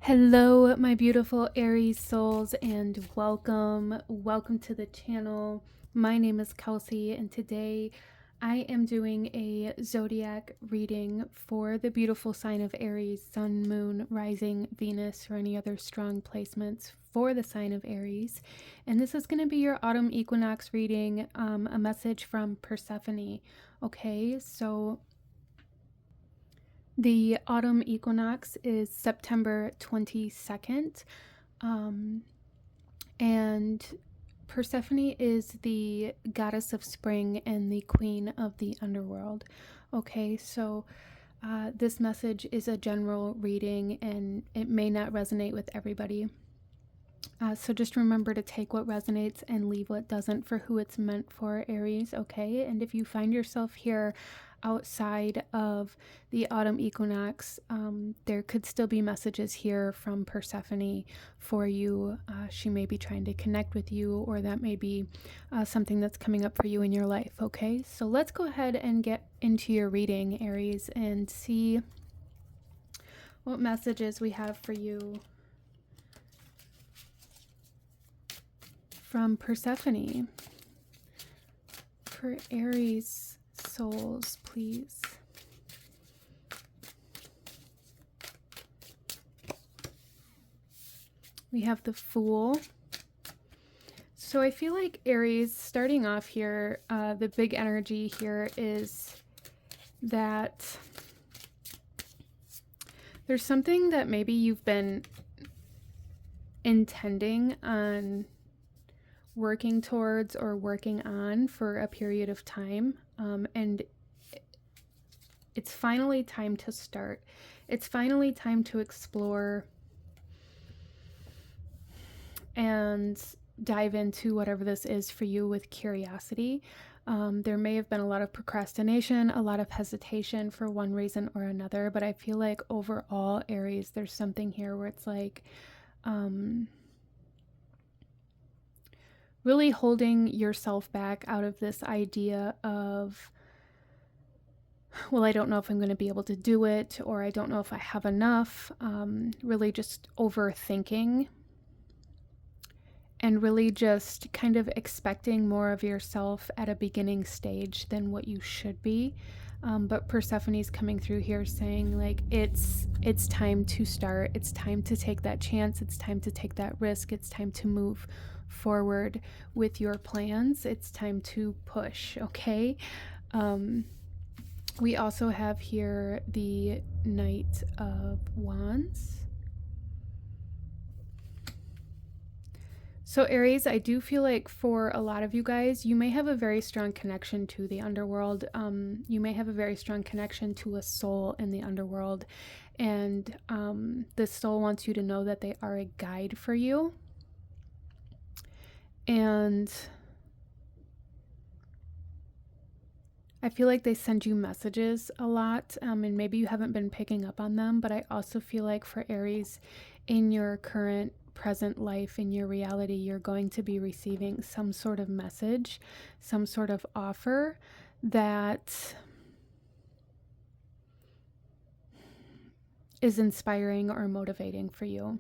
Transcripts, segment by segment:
Hello, my beautiful Aries souls, and welcome to the channel. My name is Kelsey, and today I am doing a zodiac reading for the beautiful sign of Aries, Sun, Moon, Rising, Venus, or any other strong placements for the sign of Aries. And this is going to be your autumn equinox reading, a message from Persephone. Okay, so the autumn equinox is September 22nd, and Persephone is the goddess of spring and the queen of the underworld. Okay, so this message is a general reading and it may not resonate with everybody. So just remember to take what resonates and leave what doesn't for who it's meant for, Aries, okay? And if you find yourself here outside of the autumn equinox, there could still be messages here from Persephone for you. She may be trying to connect with you, or that may be something that's coming up for you in your life, okay? So let's go ahead and get into your reading, Aries, and see what messages we have for you from Persephone. For Aries souls, please. We have the Fool. So I feel like Aries, starting off here, the big energy here is that there's something that maybe you've been intending on working towards or working on for a period of time, and it's finally time to start. It's finally time to explore and dive into whatever this is for you with curiosity. There may have been a lot of procrastination, a lot of hesitation for one reason or another, but I feel like overall, Aries, there's something here where it's like really holding yourself back out of this idea of, well, I don't know if I'm going to be able to do it, or I don't know if I have enough. Really just overthinking and really just kind of expecting more of yourself at a beginning stage than what you should be. But Persephone's coming through here saying, like, it's time to start. It's time to take that chance. It's time to take that risk. It's time to move forward with your plans. It's time to push, okay? We also have here the Knight of Wands. So Aries, I do feel like for a lot of you guys, you may have a very strong connection to the underworld. You may have a very strong connection to a soul in the underworld. And this soul wants you to know that they are a guide for you. And I feel like they send you messages a lot, and maybe you haven't been picking up on them, but I also feel like for Aries, in your current present life, in your reality, you're going to be receiving some sort of message, some sort of offer that is inspiring or motivating for you,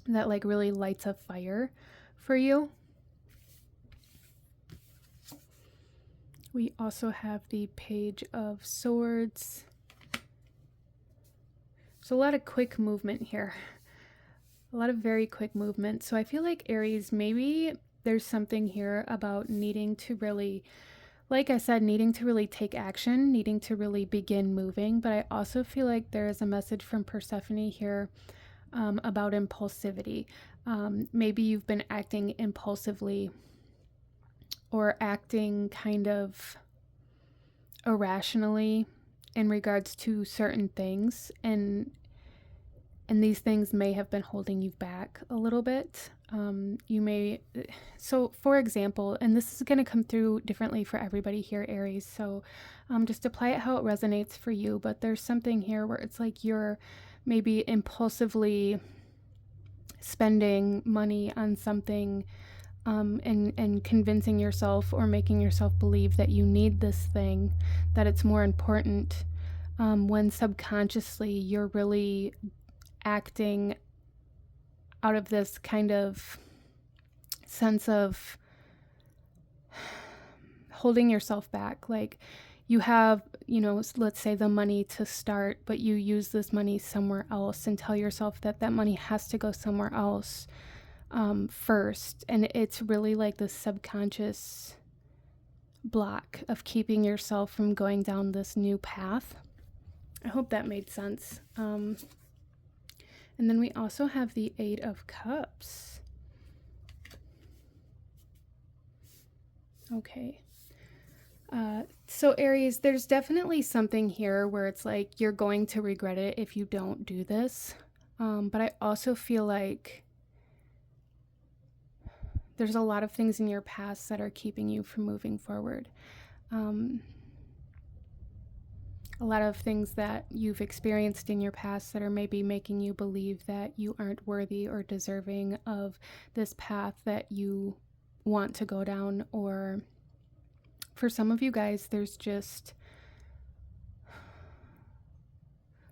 that like really lights a fire for you. We also have the Page of Swords. So a lot of quick movement here. A lot of very quick movement. So I feel like Aries, maybe there's something here about needing to really, like I said, needing to really take action, needing to really begin moving. But I also feel like there is a message from Persephone here about impulsivity. Maybe you've been acting impulsively or acting kind of irrationally in regards to certain things, and these things may have been holding you back a little bit. So for example, and this is going to come through differently for everybody here, Aries, so just apply it how it resonates for you. But there's something here where it's like you're maybe impulsively spending money on something, and convincing yourself or making yourself believe that you need this thing, that it's more important, when subconsciously you're really acting out of this kind of sense of holding yourself back. Like you have, let's say the money to start, but you use this money somewhere else and tell yourself that that money has to go somewhere else first. And it's really like this subconscious block of keeping yourself from going down this new path. I hope that made sense. And then we also have the Eight of Cups. Okay. So Aries, there's definitely something here where it's like you're going to regret it if you don't do this. But I also feel like there's a lot of things in your past that are keeping you from moving forward. A lot of things that you've experienced in your past that are maybe making you believe that you aren't worthy or deserving of this path that you want to go down. Or for some of you guys, there's just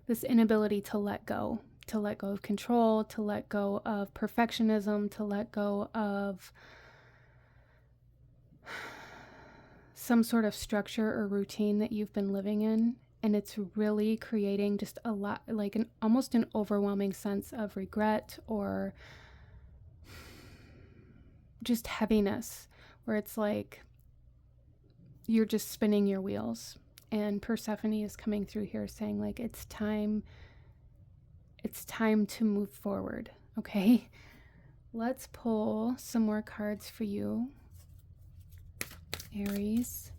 this inability to let go of control, to let go of perfectionism, to let go of some sort of structure or routine that you've been living in. And it's really creating just a lot, like almost an overwhelming sense of regret or just heaviness, where it's like you're just spinning your wheels. And Persephone is coming through here saying like, it's time to move forward. Okay, let's pull some more cards for you, Aries.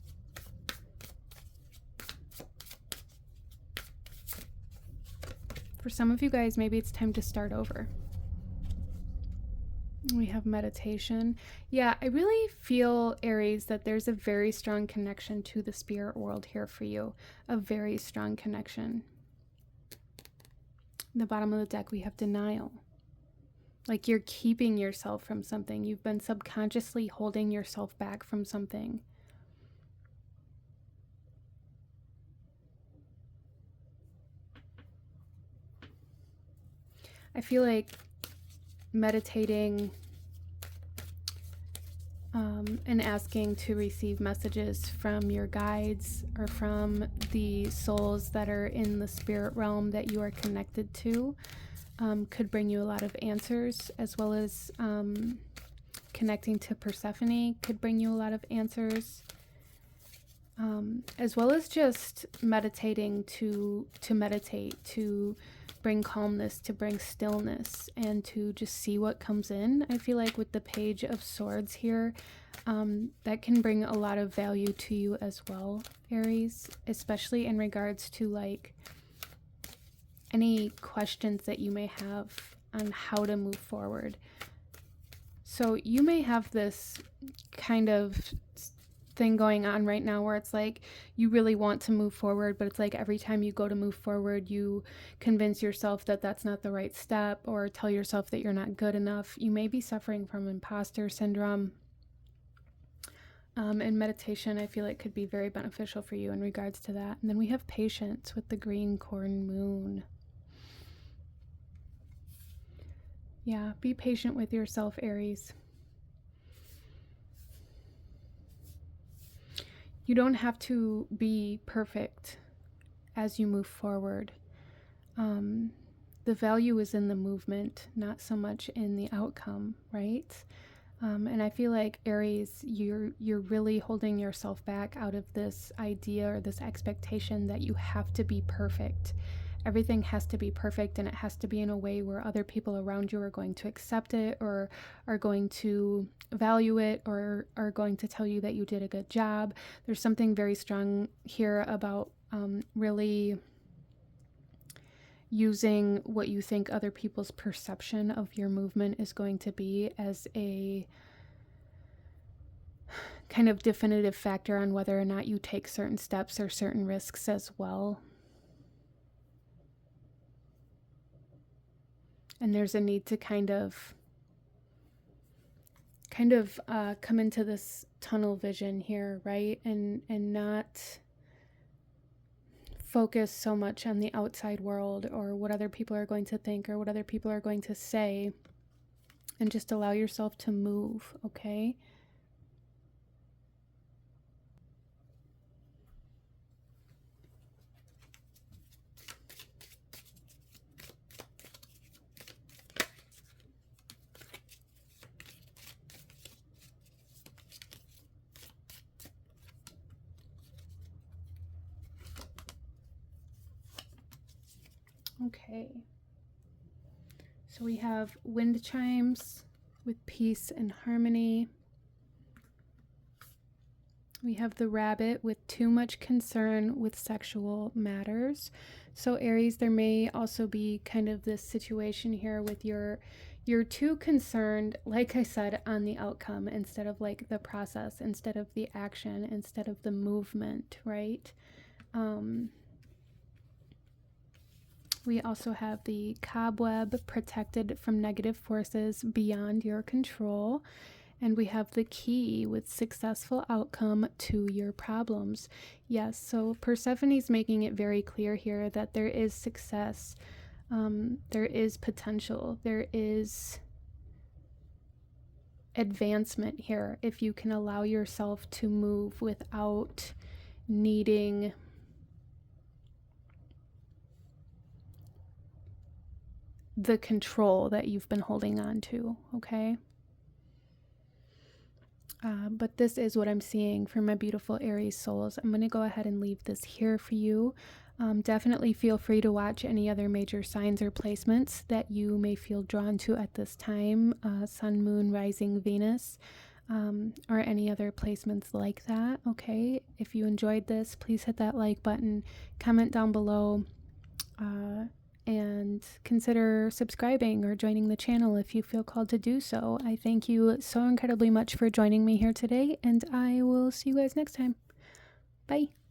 For some of you guys, maybe it's time to start over. We have meditation. Yeah, I really feel, Aries, that there's a very strong connection to the spirit world here for you. A very strong connection. The bottom of the deck, we have denial. Like you're keeping yourself from something. You've been subconsciously holding yourself back from something. I feel like meditating and asking to receive messages from your guides or from the souls that are in the spirit realm that you are connected to could bring you a lot of answers, as well as connecting to Persephone could bring you a lot of answers, as well as just meditating to meditate, to bring calmness, to bring stillness, and to just see what comes in. I feel like with the Page of Swords here, that can bring a lot of value to you as well, Aries, especially in regards to like any questions that you may have on how to move forward. So you may have this kind of thing going on right now where it's like you really want to move forward, but it's like every time you go to move forward, you convince yourself that that's not the right step, or tell yourself that you're not good enough. You may be suffering from imposter syndrome. And meditation, I feel like, could be very beneficial for you in regards to that. And then we have patience with the green corn moon. Yeah, be patient with yourself, Aries. You don't have to be perfect as you move forward. The value is in the movement, not so much in the outcome, right? And I feel like, Aries, you're really holding yourself back out of this idea or this expectation that you have to be perfect. Everything has to be perfect, and it has to be in a way where other people around you are going to accept it, or are going to value it, or are going to tell you that you did a good job. There's something very strong here about really using what you think other people's perception of your movement is going to be as a kind of definitive factor on whether or not you take certain steps or certain risks as well. And there's a need to kind of come into this tunnel vision here, right? And not focus so much on the outside world or what other people are going to think or what other people are going to say, and just allow yourself to move, okay? Okay. So we have wind chimes with peace and harmony. We have the rabbit with too much concern with sexual matters. So Aries, there may also be kind of this situation here with you're too concerned, like I said, on the outcome instead of like the process, instead of the action, instead of the movement, right? We also have the cobweb, protected from negative forces beyond your control. And we have the key with successful outcome to your problems. Yes, so Persephone's making it very clear here that there is success, there is potential, there is advancement here if you can allow yourself to move without needing the control that you've been holding on to, okay? But this is what I'm seeing for my beautiful Aries souls. I'm going to go ahead and leave this here for you. Definitely feel free to watch any other major signs or placements that you may feel drawn to at this time. Sun, Moon, Rising, Venus, or any other placements like that, okay? If you enjoyed this, please hit that like button, comment down below, and consider subscribing or joining the channel if you feel called to do so. I thank you so incredibly much for joining me here today, and I will see you guys next time. Bye.